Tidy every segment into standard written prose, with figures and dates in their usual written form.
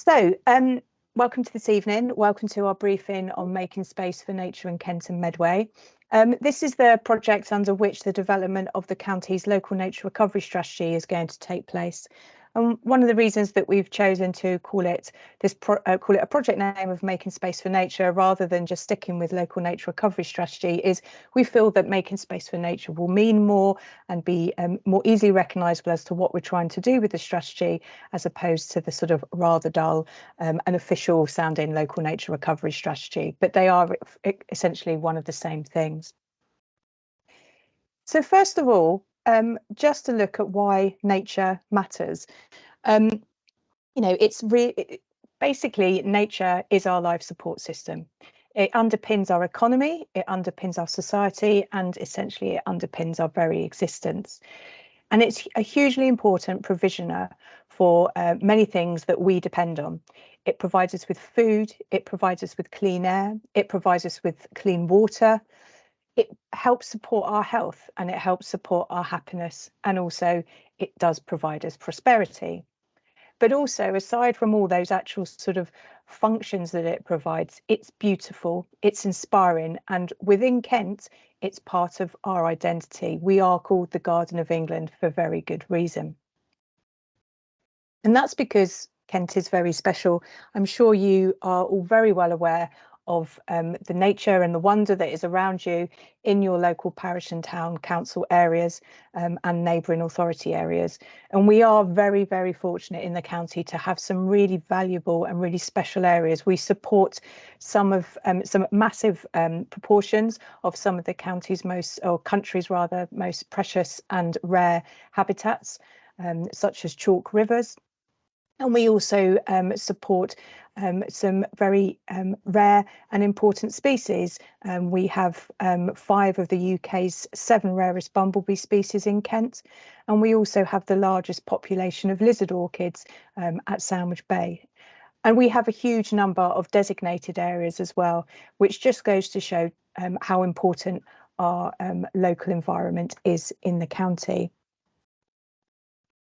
Welcome to this evening. Welcome to our briefing on making space for nature in Kent and Medway. This is the project under which the development of the county's local nature recovery strategy is going to take place. And one of the reasons that we've chosen to call it a project name of Making Space for Nature rather than just sticking with local nature recovery strategy is we feel that making space for nature will mean more and be more easily recognisable as to what we're trying to do with the strategy, as opposed to the sort of rather dull and official sounding local nature recovery strategy. But they are essentially one of the same things. So first of all, just to look at why nature matters. It's basically nature is our life support system. It underpins our economy, it underpins our society, and essentially it underpins our very existence. And it's a hugely important provisioner for many things that we depend on. It provides us with food, it provides us with clean air, it provides us with clean water. It helps support our health and it helps support our happiness, and also it does provide us prosperity. But also, aside from all those actual sort of functions that it provides, it's beautiful, it's inspiring, and within Kent, it's part of our identity. We are called the Garden of England for very good reason. And that's because Kent is very special. I'm sure you are all very well aware of the nature and the wonder that is around you in your local parish and town council areas and neighbouring authority areas. And we are very, very fortunate in the county to have some really valuable and really special areas. We support some massive proportions of some of the county's country's most precious and rare habitats, such as chalk rivers. And we also support some very rare and important species. We have 5 of the UK's 7 rarest bumblebee species in Kent, and we also have the largest population of lizard orchids at Sandwich Bay. And we have a huge number of designated areas as well, which just goes to show how important our local environment is in the county.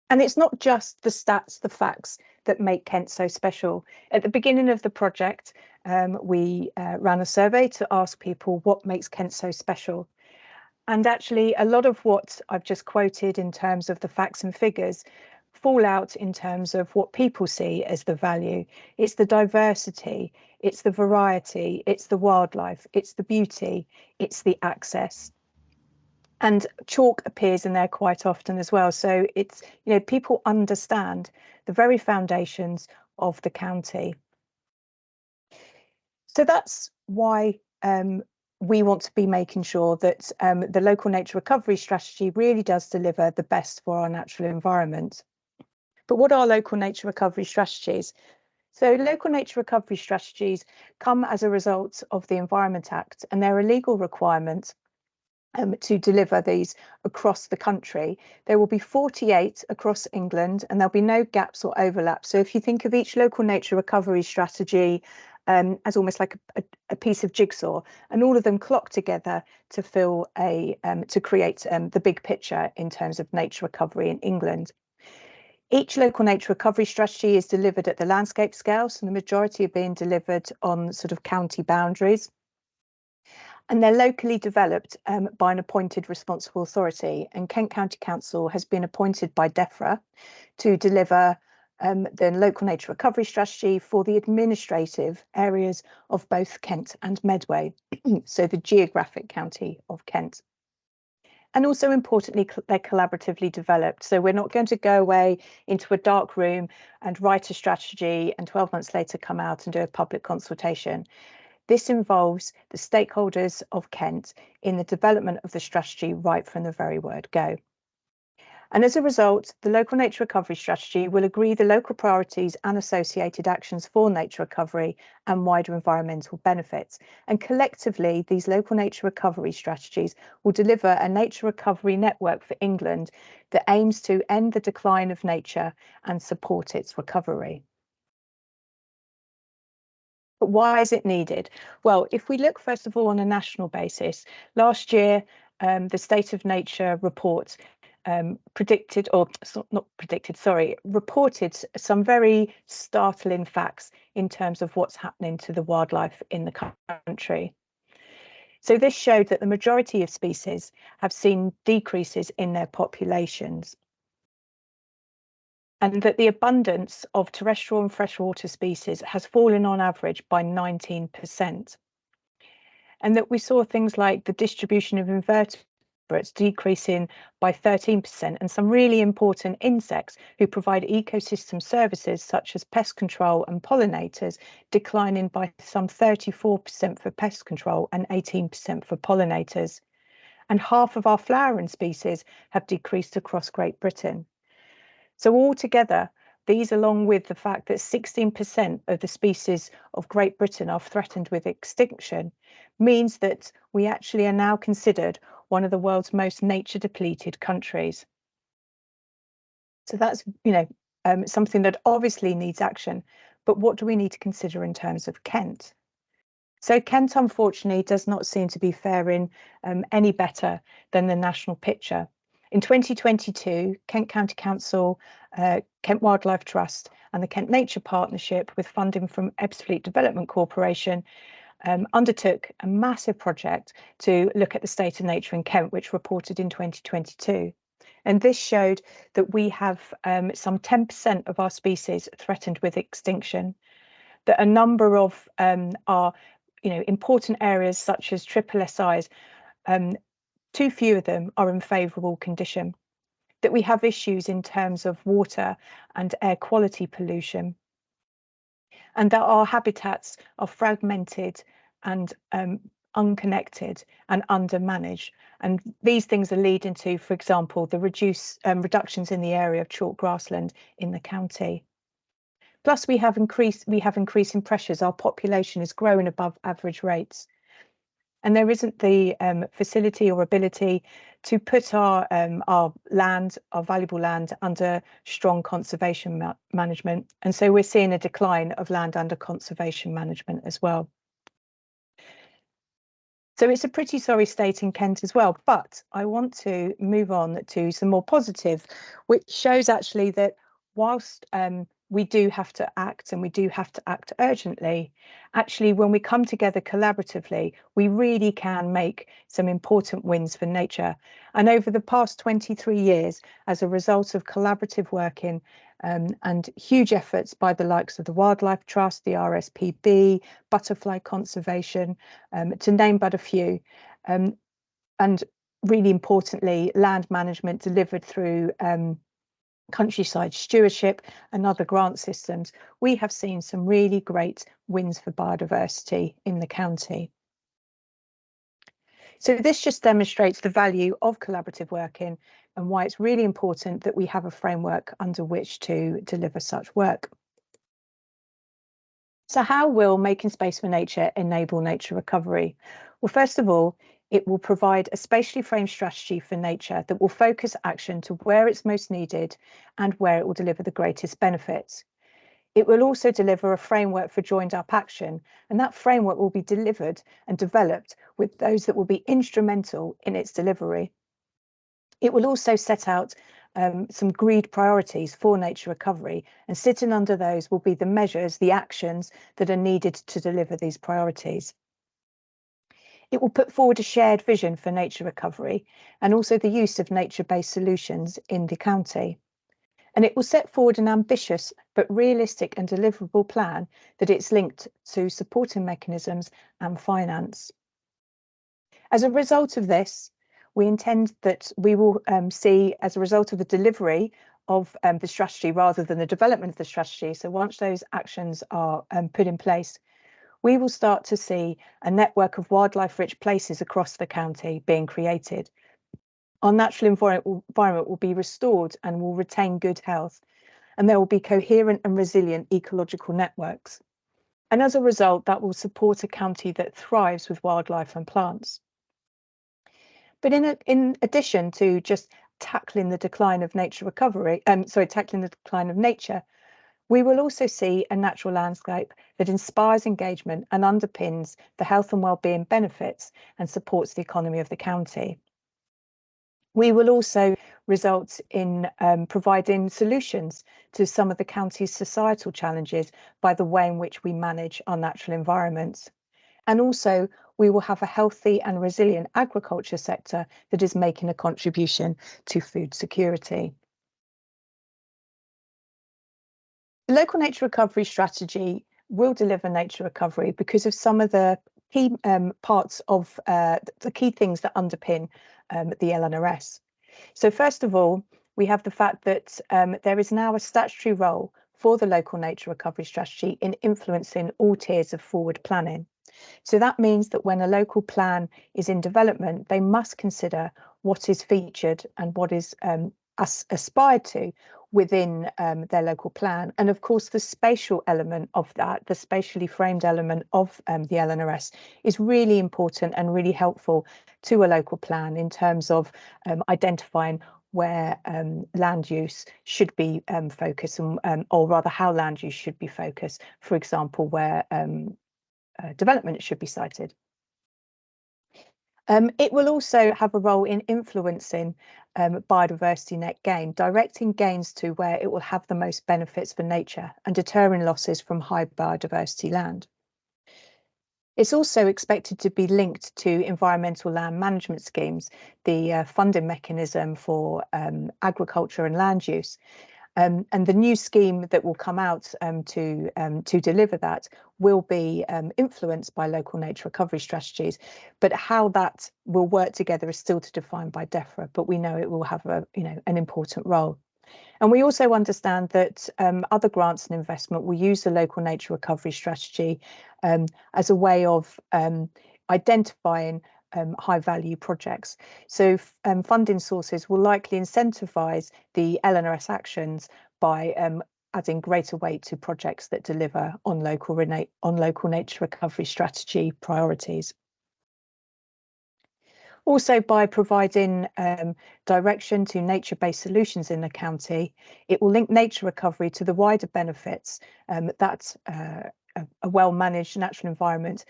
And it's not just the stats, the facts that make Kent so special. At the beginning of the project, we ran a survey to ask people what makes Kent so special. And actually, a lot of what I've just quoted in terms of the facts and figures fall out in terms of what people see as the value. It's the diversity, it's the variety, it's the wildlife, it's the beauty, it's the access. And chalk appears in there quite often as well. So it's, people understand the very foundations of the county. So that's why we want to be making sure that the local nature recovery strategy really does deliver the best for our natural environment. But what are local nature recovery strategies? So local nature recovery strategies come as a result of the Environment Act, and they're a legal requirement to deliver these across the country. There will be 48 across England, and there'll be no gaps or overlaps. So if you think of each local nature recovery strategy as almost like a piece of jigsaw, and all of them clock together to fill to create the big picture in terms of nature recovery in England. Each local nature recovery strategy is delivered at the landscape scale, so the majority are being delivered on sort of county boundaries. And they're locally developed by an appointed responsible authority. And Kent County Council has been appointed by DEFRA to deliver the local nature recovery strategy for the administrative areas of both Kent and Medway, so the geographic county of Kent. And also importantly, they're collaboratively developed. So we're not going to go away into a dark room and write a strategy and 12 months later come out and do a public consultation. This involves the stakeholders of Kent in the development of the strategy right from the very word go. And as a result, the local nature recovery strategy will agree the local priorities and associated actions for nature recovery and wider environmental benefits. And collectively, these local nature recovery strategies will deliver a nature recovery network for England that aims to end the decline of nature and support its recovery. But why is it needed? Well, if we look first of all on a national basis, last year, the State of Nature report reported some very startling facts in terms of what's happening to the wildlife in the country. So this showed that the majority of species have seen decreases in their populations, and that the abundance of terrestrial and freshwater species has fallen on average by 19%. And that we saw things like the distribution of invertebrates decreasing by 13%, and some really important insects who provide ecosystem services such as pest control and pollinators declining by some 34% for pest control and 18% for pollinators. And half of our flowering species have decreased across Great Britain. So altogether, these, along with the fact that 16% of the species of Great Britain are threatened with extinction, means that we actually are now considered one of the world's most nature depleted countries. So that's, something that obviously needs action. But what do we need to consider in terms of Kent? So Kent, unfortunately, does not seem to be faring any better than the national picture. In 2022, Kent County Council, Kent Wildlife Trust and the Kent Nature Partnership, with funding from Ebbsfleet Development Corporation, undertook a massive project to look at the state of nature in Kent, which reported in 2022. And this showed that we have some 10% of our species threatened with extinction, that a number of our important areas such as SSSIs, too few of them are in favourable condition, that we have issues in terms of water and air quality pollution, and that our habitats are fragmented and unconnected and undermanaged. And these things are leading to, for example, the reductions in the area of chalk grassland in the county. Plus, we have increasing pressures. Our population is growing above average rates, and there isn't the facility or ability to put our land, our valuable land, under strong conservation management. And so we're seeing a decline of land under conservation management as well. So it's a pretty sorry state in Kent as well. But I want to move on to some more positive, which shows actually that whilst we do have to act, and we do have to act urgently, actually, when we come together collaboratively, we really can make some important wins for nature. And over the past 23 years, as a result of collaborative working and huge efforts by the likes of the Wildlife Trust, the RSPB, Butterfly Conservation, to name but a few, and really importantly, land management delivered through countryside stewardship and other grant systems, we have seen some really great wins for biodiversity in the county. So this just demonstrates the value of collaborative working and why it's really important that we have a framework under which to deliver such work. So how will Making Space for Nature enable nature recovery? Well, first of all, it will provide a spatially framed strategy for nature that will focus action to where it's most needed and where it will deliver the greatest benefits. It will also deliver a framework for joined up action, and that framework will be delivered and developed with those that will be instrumental in its delivery. It will also set out some agreed priorities for nature recovery, and sitting under those will be the measures, the actions that are needed to deliver these priorities. It will put forward a shared vision for nature recovery and also the use of nature-based solutions in the county. And it will set forward an ambitious but realistic and deliverable plan that it's linked to supporting mechanisms and finance. As a result of this, we intend that we will see, as a result of the delivery of the strategy rather than the development of the strategy, so once those actions are put in place, we will start to see a network of wildlife-rich places across the county being created. Our natural environment will be restored and will retain good health, and there will be coherent and resilient ecological networks. And as a result, that will support a county that thrives with wildlife and plants. But in addition to just tackling the decline of nature tackling the decline of nature, we will also see a natural landscape that inspires engagement and underpins the health and well-being benefits and supports the economy of the county. We will also result in providing solutions to some of the county's societal challenges by the way in which we manage our natural environments. And also, we will have a healthy and resilient agriculture sector that is making a contribution to food security. The local nature recovery strategy will deliver nature recovery because of some of the key parts of the key things that underpin the LNRS. So first of all, we have the fact that there is now a statutory role for the local nature recovery strategy in influencing all tiers of forward planning. So that means that when a local plan is in development, they must consider what is featured and what is aspired to within their local plan. And of course, the spatial element of that, the spatially framed element of the LNRS is really important and really helpful to a local plan in terms of identifying where land use should be focused, or rather how land use should be focused, for example, where development should be cited. It will also have a role in influencing biodiversity net gain, directing gains to where it will have the most benefits for nature and deterring losses from high biodiversity land. It's also expected to be linked to environmental land management schemes, the funding mechanism for agriculture and land use. And the new scheme that will come out to deliver that will be influenced by local nature recovery strategies, but how that will work together is still to define by DEFRA, but we know it will have an important role. And we also understand that other grants and investment will use the local nature recovery strategy as a way of identifying high value projects. So funding sources will likely incentivise the LNRS actions by adding greater weight to projects that deliver on local nature recovery strategy priorities. Also, by providing direction to nature-based solutions in the county, it will link nature recovery to the wider benefits that a well-managed natural environment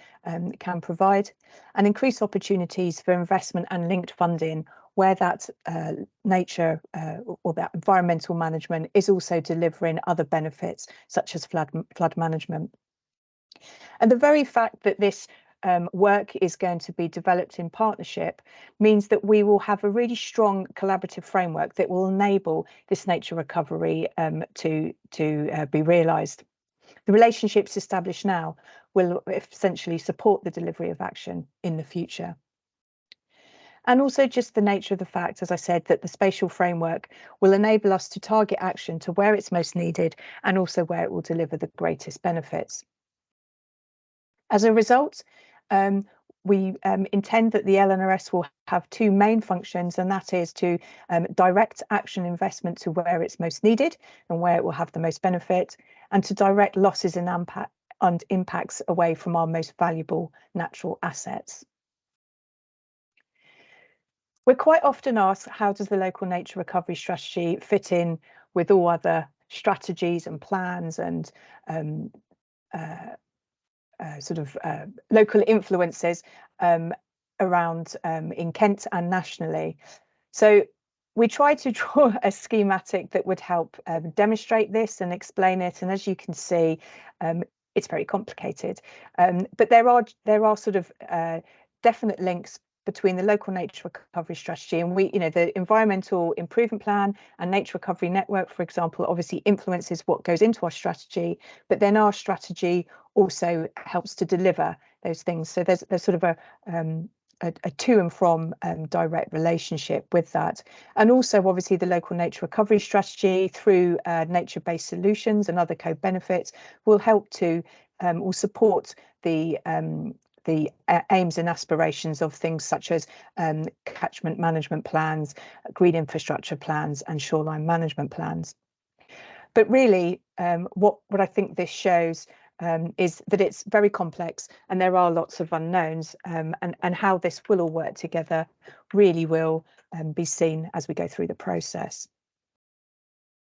can provide, and increase opportunities for investment and linked funding where that nature or that environmental management is also delivering other benefits such as flood management. And the very fact that this work is going to be developed in partnership means that we will have a really strong collaborative framework that will enable this nature recovery to be realised. The relationships established now will essentially support the delivery of action in the future. And also just the nature of the fact, as I said, that the spatial framework will enable us to target action to where it's most needed and also where it will deliver the greatest benefits. As a result, we intend that the LNRS will have two main functions, and that is to direct action investment to where it's most needed and where it will have the most benefit, and to direct losses and impacts away from our most valuable natural assets. We're quite often asked, how does the local nature recovery strategy fit in with all other strategies and plans and local influences around in Kent and nationally. So we try to draw a schematic that would help demonstrate this and explain it. And as you can see, it's very complicated. But there are sort of definite links between the local nature recovery strategy and the environmental improvement plan and nature recovery network, for example, obviously influences what goes into our strategy, but then our strategy also helps to deliver those things. So there's sort of a to and from direct relationship with that. And also obviously the local nature recovery strategy through nature-based solutions and other co-benefits will help to will support the aims and aspirations of things such as catchment management plans, green infrastructure plans and shoreline management plans. But really what I think this shows is that it's very complex and there are lots of unknowns, and how this will all work together really will be seen as we go through the process.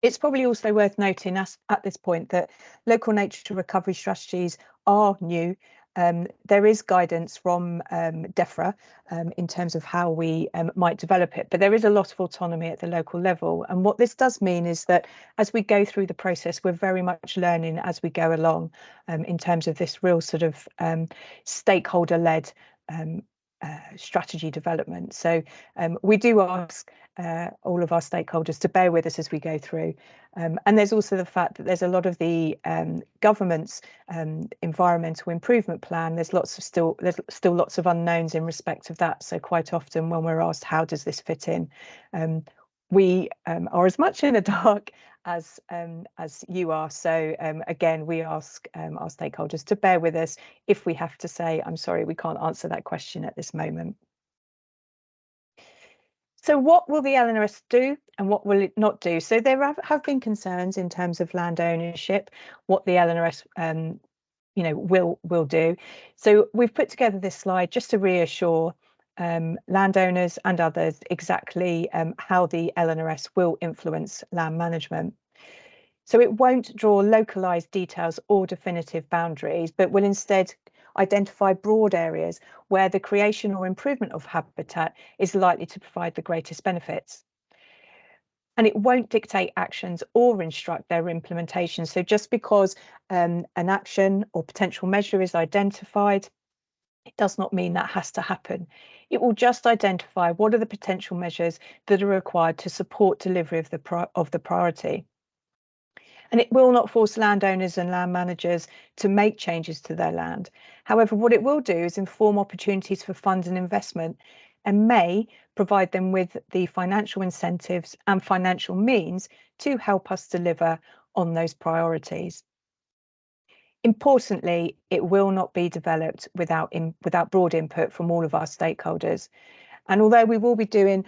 It's probably also worth noting at this point that local nature recovery strategies are new. there is guidance from DEFRA in terms of how we might develop it, but there is a lot of autonomy at the local level. And what this does mean is that as we go through the process, we're very much learning as we go along in terms of this real sort of stakeholder-led strategy development. So we do ask all of our stakeholders to bear with us as we go through. And there's also the fact that there's a lot of the government's environmental improvement plan. There's still lots of unknowns in respect of that. So quite often when we're asked, how does this fit in? We are as much in the dark as you are. So again, we ask our stakeholders to bear with us if we have to say, I'm sorry, we can't answer that question at this moment. So what will the LNRS do and what will it not do? So there have been concerns in terms of land ownership, what the LNRS will do. So we've put together this slide just to reassure landowners and others exactly how the LNRS will influence land management. So it won't draw localised details or definitive boundaries, but will instead identify broad areas where the creation or improvement of habitat is likely to provide the greatest benefits. And it won't dictate actions or instruct their implementation. So just because an action or potential measure is identified, it does not mean that has to happen. It will just identify what are the potential measures that are required to support delivery of the priority. And it will not force landowners and land managers to make changes to their land. However, what it will do is inform opportunities for funds and investment and may provide them with the financial incentives and financial means to help us deliver on those priorities. Importantly, it will not be developed without broad input from all of our stakeholders. And although we will be doing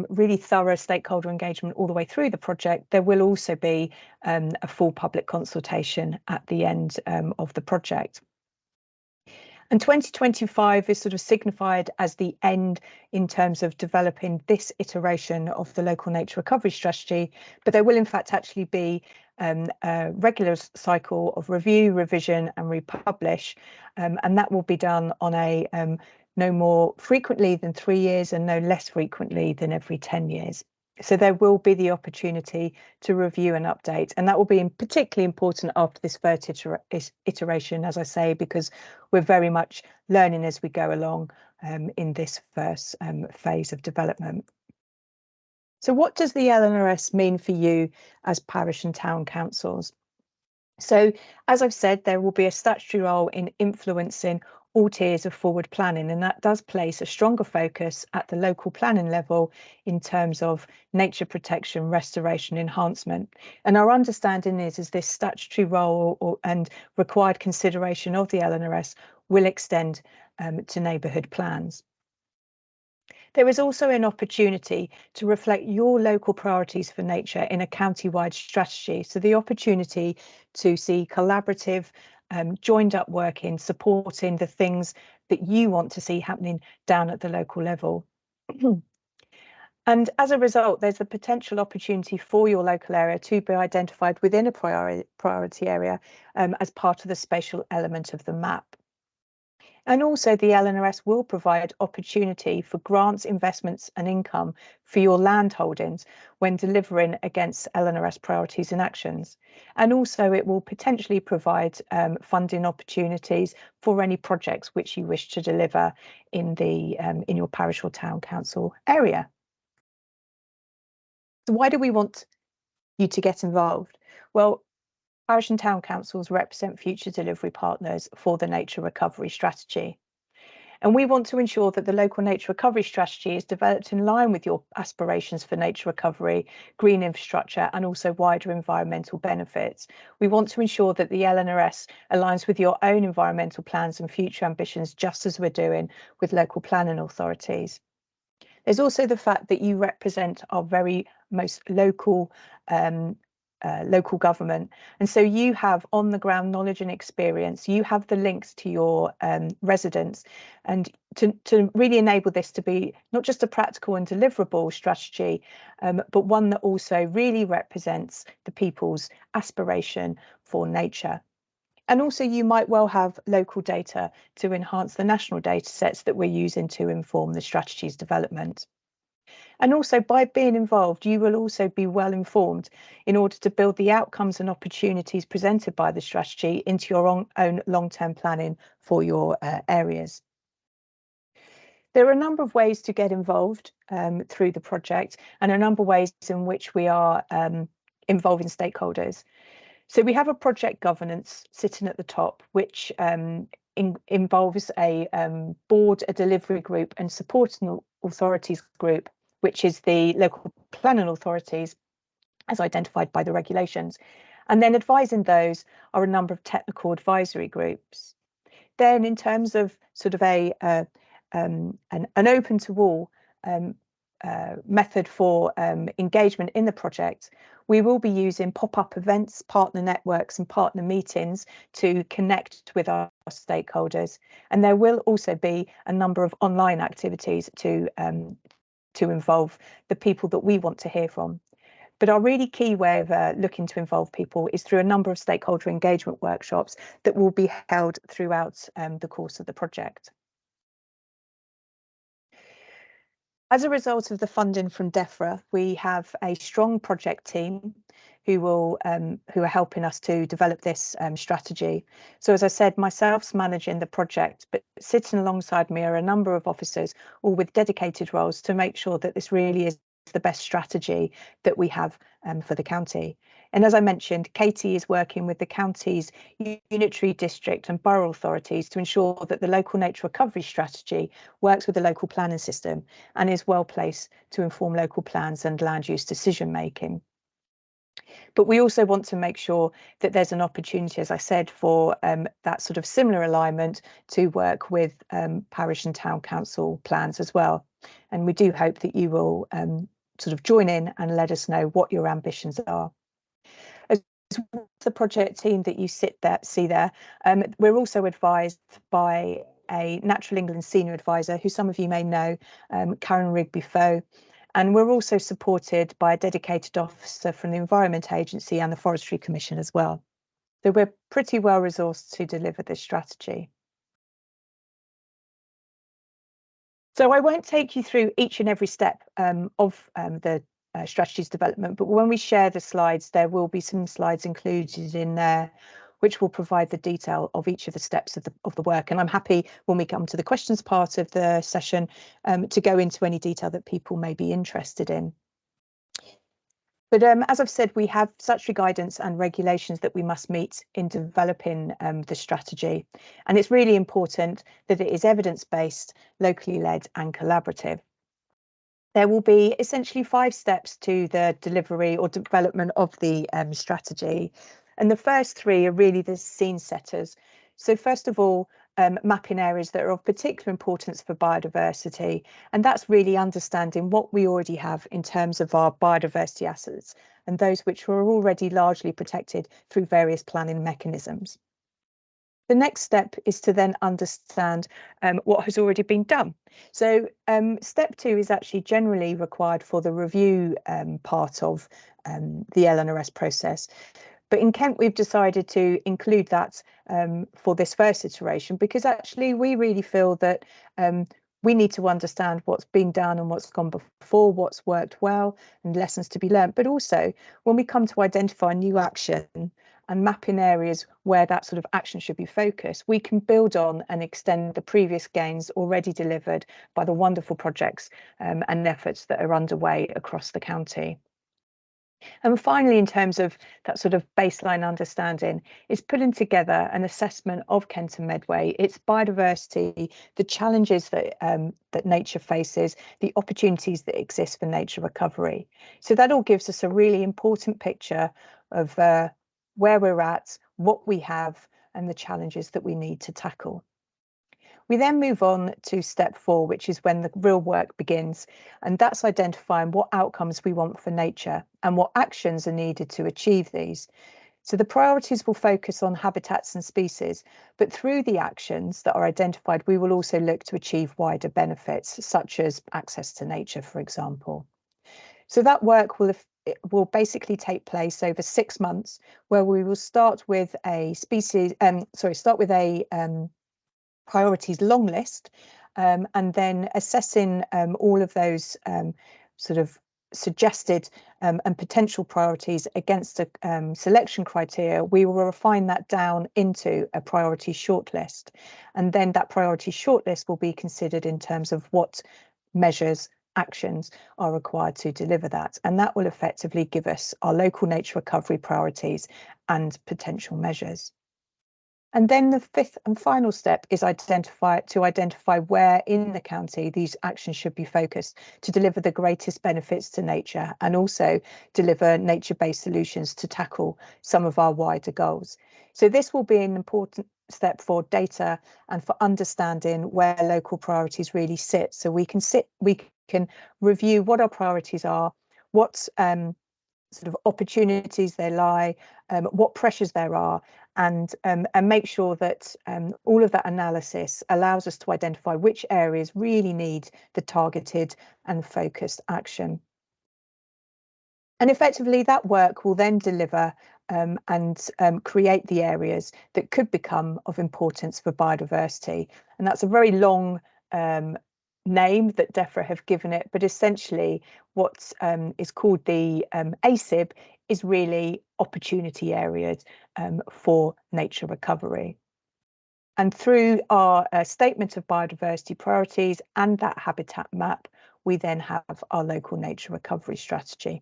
really thorough stakeholder engagement all the way through the project, there will also be a full public consultation at the end of the project. And 2025 is sort of signified as the end in terms of developing this iteration of the local nature recovery strategy, but there will in fact actually be a regular cycle of review, revision and republish, and that will be done on a no more frequently than 3 years and no less frequently than every 10 years. So there will be the opportunity to review and update, and that will be particularly important after this first iteration, as I say, because we're very much learning as we go along in this first phase of development. So what does the LNRS mean for you as parish and town councils? So, as I've said, there will be a statutory role in influencing all tiers of forward planning, and that does place a stronger focus at the local planning level in terms of nature protection, restoration, enhancement. And our understanding is this statutory role and required consideration of the LNRS will extend to neighbourhood plans. There is also an opportunity to reflect your local priorities for nature in a county-wide strategy. So the opportunity to see collaborative, joined up work in supporting the things that you want to see happening down at the local level. And as a result, there's a potential opportunity for your local area to be identified within a priority area as part of the spatial element of the map. And also the LNRS will provide opportunity for grants, investments and income for your land holdings when delivering against LNRS priorities and actions. And also it will potentially provide funding opportunities for any projects which you wish to deliver in your parish or town council area. So why do we want you to get involved? Well, parish and town councils represent future delivery partners for the nature recovery strategy. And we want to ensure that the local nature recovery strategy is developed in line with your aspirations for nature recovery, green infrastructure, and also wider environmental benefits. We want to ensure that the LNRS aligns with your own environmental plans and future ambitions, just as we're doing with local planning authorities. There's also the fact that you represent our very most local government. And so you have on the ground knowledge and experience, you have the links to your residents, and to really enable this to be not just a practical and deliverable strategy, but one that also really represents the people's aspiration for nature. And also you might well have local data to enhance the national data sets that we're using to inform the strategy's development. And also by being involved, you will also be well informed in order to build the outcomes and opportunities presented by the strategy into your own long-term planning for your areas. There are a number of ways to get involved through the project, and a number of ways in which we are involving stakeholders. So we have a project governance sitting at the top, which involves a board, a delivery group, and supporting authorities group, which is the local planning authorities as identified by the regulations. And then advising those are a number of technical advisory groups. Then in terms of sort of an open to all method for engagement in the project, we will be using pop-up events, partner networks and partner meetings to connect with our stakeholders. And there will also be a number of online activities to involve the people that we want to hear from. But our really key way of looking to involve people is through a number of stakeholder engagement workshops that will be held throughout the course of the project. As a result of the funding from DEFRA, we have a strong project team who are helping us to develop this strategy. So as I said, myself's managing the project, but sitting alongside me are a number of officers, all with dedicated roles to make sure that this really is the best strategy that we have for the county. And as I mentioned, Katie is working with the county's unitary district and borough authorities to ensure that the local nature recovery strategy works with the local planning system and is well placed to inform local plans and land use decision making. But we also want to make sure that there's an opportunity, as I said, for that sort of similar alignment to work with parish and town council plans as well. And we do hope that you will sort of join in and let us know what your ambitions are. As the project team that you see there, we're also advised by a Natural England senior advisor, who some of you may know, Karen Rigby-Foe. And we're also supported by a dedicated officer from the Environment Agency and the Forestry Commission as well. So we're pretty well resourced to deliver this strategy. So I won't take you through each and every step of the strategy's development, but when we share the slides, there will be some slides included in there which will provide the detail of each of the steps of the work. And I'm happy when we come to the questions part of the session to go into any detail that people may be interested in. But as I've said, we have statutory guidance and regulations that we must meet in developing the strategy. And it's really important that it is evidence-based, locally led and collaborative. There will be essentially 5 steps to the delivery or development of the strategy. And the first 3 are really the scene setters. So first of all, mapping areas that are of particular importance for biodiversity. And that's really understanding what we already have in terms of our biodiversity assets and those which are already largely protected through various planning mechanisms. The next step is to then understand what has already been done. So step 2 is actually generally required for the review part of the LNRS process. But in Kent, we've decided to include that for this first iteration, because actually we really feel that we need to understand what's been done and what's gone before, what's worked well and lessons to be learned. But also when we come to identify new action and mapping areas where that sort of action should be focused, we can build on and extend the previous gains already delivered by the wonderful projects and efforts that are underway across the county. And finally, in terms of that sort of baseline understanding, is putting together an assessment of Kent and Medway, its biodiversity, the challenges that that nature faces, the opportunities that exist for nature recovery. So that all gives us a really important picture of where we're at, what we have, and the challenges that we need to tackle. We then move on to step 4, which is when the real work begins, and that's identifying what outcomes we want for nature and what actions are needed to achieve these. So the priorities will focus on habitats and species, but through the actions that are identified, we will also look to achieve wider benefits, such as access to nature, for example. So that work will it will basically take place over 6 months, where we will start with a priorities long list, and then assessing all of those sort of suggested and potential priorities against a selection criteria. We will refine that down into a priority shortlist, and then that priority shortlist will be considered in terms of what measures, actions are required to deliver that, and that will effectively give us our local nature recovery priorities and potential measures. And then the fifth and final step is identify where in the county these actions should be focused to deliver the greatest benefits to nature, and also deliver nature-based solutions to tackle some of our wider goals. So this will be an important step for data and for understanding where local priorities really sit. So we can review what our priorities are, what sort of opportunities there lie, what pressures there are, and make sure that all of that analysis allows us to identify which areas really need the targeted and focused action. And effectively, that work will then deliver and create the areas that could become of importance for biodiversity. And that's a very long name that DEFRA have given it, but essentially what is called the ACIB is really opportunity areas for nature recovery. And through our statement of biodiversity priorities and that habitat map, we then have our local nature recovery strategy.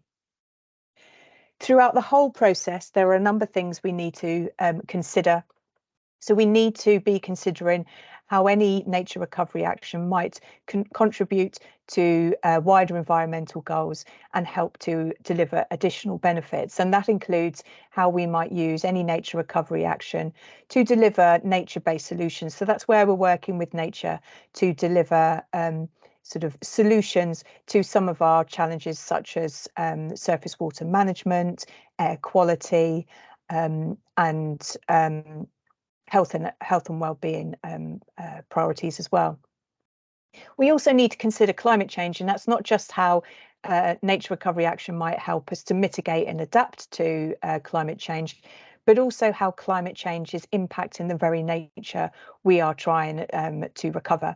Throughout the whole process, there are a number of things we need to consider. So we need to be considering how any nature recovery action might contribute to wider environmental goals and help to deliver additional benefits. And that includes how we might use any nature recovery action to deliver nature-based solutions. So that's where we're working with nature to deliver sort of solutions to some of our challenges, such as surface water management, air quality, and health and well-being priorities as well. We also need to consider climate change, and that's not just how nature recovery action might help us to mitigate and adapt to climate change, but also how climate change is impacting the very nature we are trying to recover.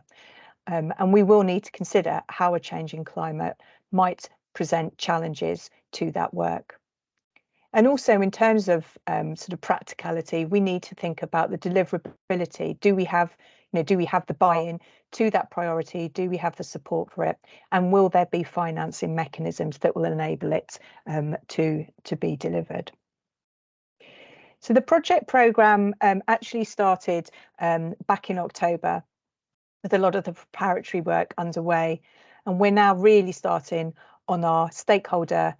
And we will need to consider how a changing climate might present challenges to that work. And also in terms of sort of practicality, we need to think about the deliverability. Do we have the buy-in to that priority? Do we have the support for it? And will there be financing mechanisms that will enable it to be delivered? So the project programme actually started back in October, with a lot of the preparatory work underway, and we're now really starting on our stakeholder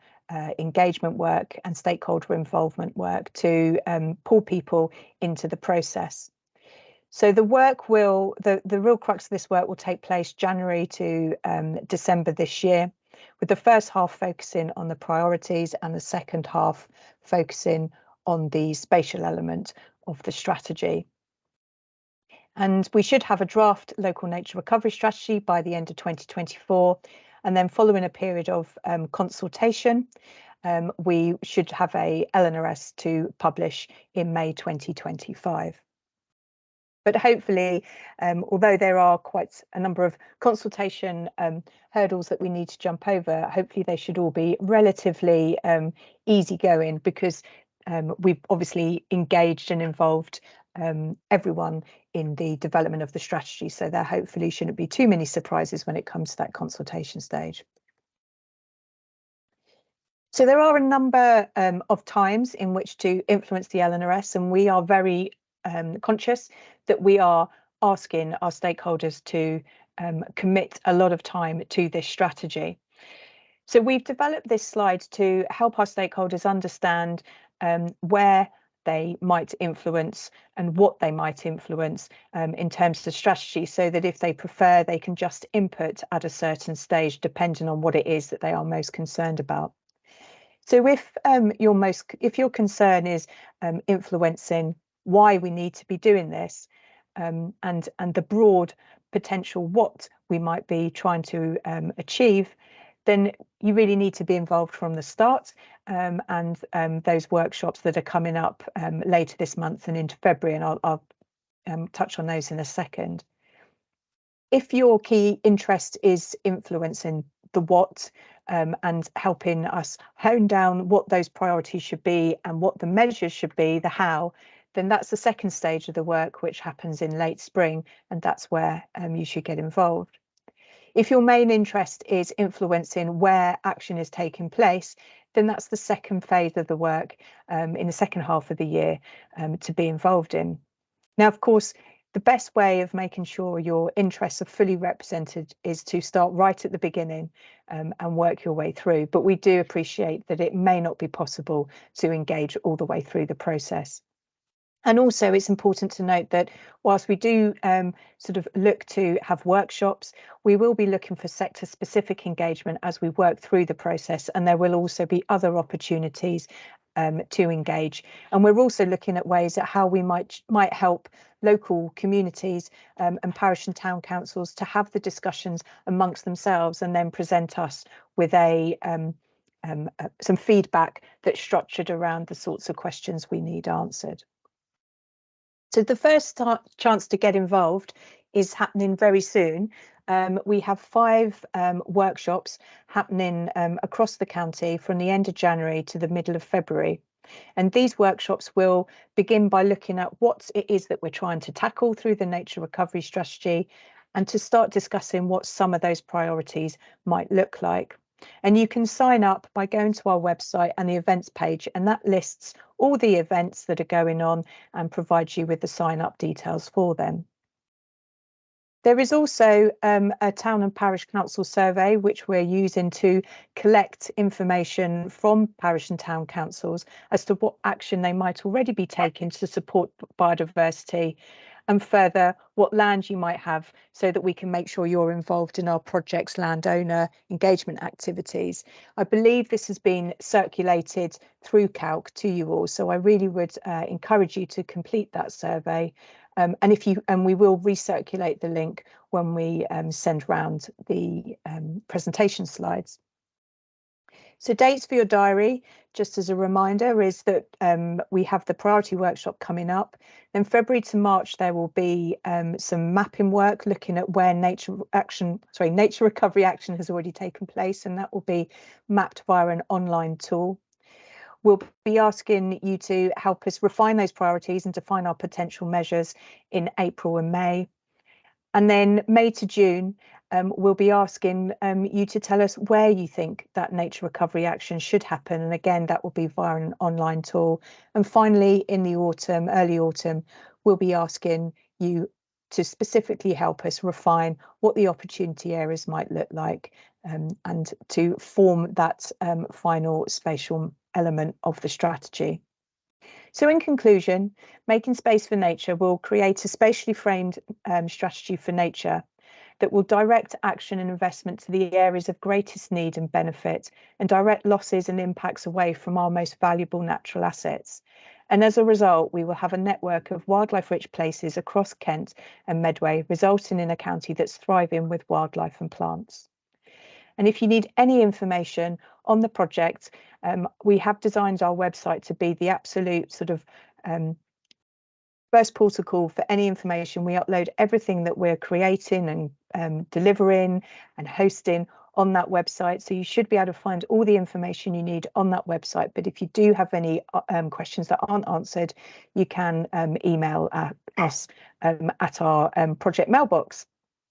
engagement work and stakeholder involvement work to pull people into the process. So the work the real crux of this work will take place January to December this year, with the first half focusing on the priorities and the second half focusing on the spatial element of the strategy. And we should have a draft local nature recovery strategy by the end of 2024. And then following a period of consultation, we should have a LNRS to publish in May 2025. But hopefully, although there are quite a number of consultation hurdles that we need to jump over, hopefully they should all be relatively easygoing, because we've obviously engaged and involved everyone in the development of the strategy, so there hopefully shouldn't be too many surprises when it comes to that consultation stage. So there are a number of times in which to influence the LNRS, and we are very conscious that we are asking our stakeholders to commit a lot of time to this strategy. So we've developed this slide to help our stakeholders understand where they might influence and what they might influence in terms of strategy, so that if they prefer, they can just input at a certain stage depending on what it is that they are most concerned about. So if your concern is influencing why we need to be doing this, and the broad potential what we might be trying to achieve, then you really need to be involved from the start, and those workshops that are coming up later this month and into February, and I'll touch on those in a second. If your key interest is influencing the what and helping us hone down what those priorities should be and what the measures should be, the how, then that's the second stage of the work, which happens in late spring, and that's where you should get involved. If your main interest is influencing where action is taking place, then that's the second phase of the work in the second half of the year to be involved in. Now, of course, the best way of making sure your interests are fully represented is to start right at the beginning and work your way through. But we do appreciate that it may not be possible to engage all the way through the process. And also, it's important to note that whilst we do sort of look to have workshops, we will be looking for sector-specific engagement as we work through the process, and there will also be other opportunities to engage. And we're also looking at ways at how we might help local communities and parish and town councils to have the discussions amongst themselves and then present us with some feedback that's structured around the sorts of questions we need answered. So the first chance to get involved is happening very soon. We have 5 workshops happening across the county from the end of January to the middle of February. And these workshops will begin by looking at what it is that we're trying to tackle through the nature recovery strategy and to start discussing what some of those priorities might look like. And you can sign up by going to our website and the events page, and that lists all the events that are going on and provides you with the sign up details for them. There is also a town and parish council survey, which we're using to collect information from parish and town councils as to what action they might already be taking to support biodiversity, and further what land you might have, so that we can make sure you're involved in our project's landowner engagement activities. I believe this has been circulated through Calc to you all, so I really would encourage you to complete that survey. And we will recirculate the link when we send round the presentation slides. So dates for your diary, just as a reminder, is that we have the priority workshop coming up. Then February to March, there will be some mapping work looking at where nature recovery action has already taken place, and that will be mapped via an online tool. We'll be asking you to help us refine those priorities and define our potential measures in April and May. And then May to June, we'll be asking you to tell us where you think that nature recovery action should happen. And again, that will be via an online tool. And finally, in the autumn, early autumn, we'll be asking you to specifically help us refine what the opportunity areas might look like and to form that final spatial element of the strategy. So in conclusion, Making Space for Nature will create a spatially framed strategy for nature that will direct action and investment to the areas of greatest need and benefit, and direct losses and impacts away from our most valuable natural assets. And as a result, we will have a network of wildlife-rich places across Kent and Medway, resulting in a county that's thriving with wildlife and plants. And if you need any information on the project, we have designed our website to be the absolute sort of first port of call for any information. We upload everything that we're creating and delivering and hosting on that website. So you should be able to find all the information you need on that website. But if you do have any questions that aren't answered, you can email us at our project mailbox.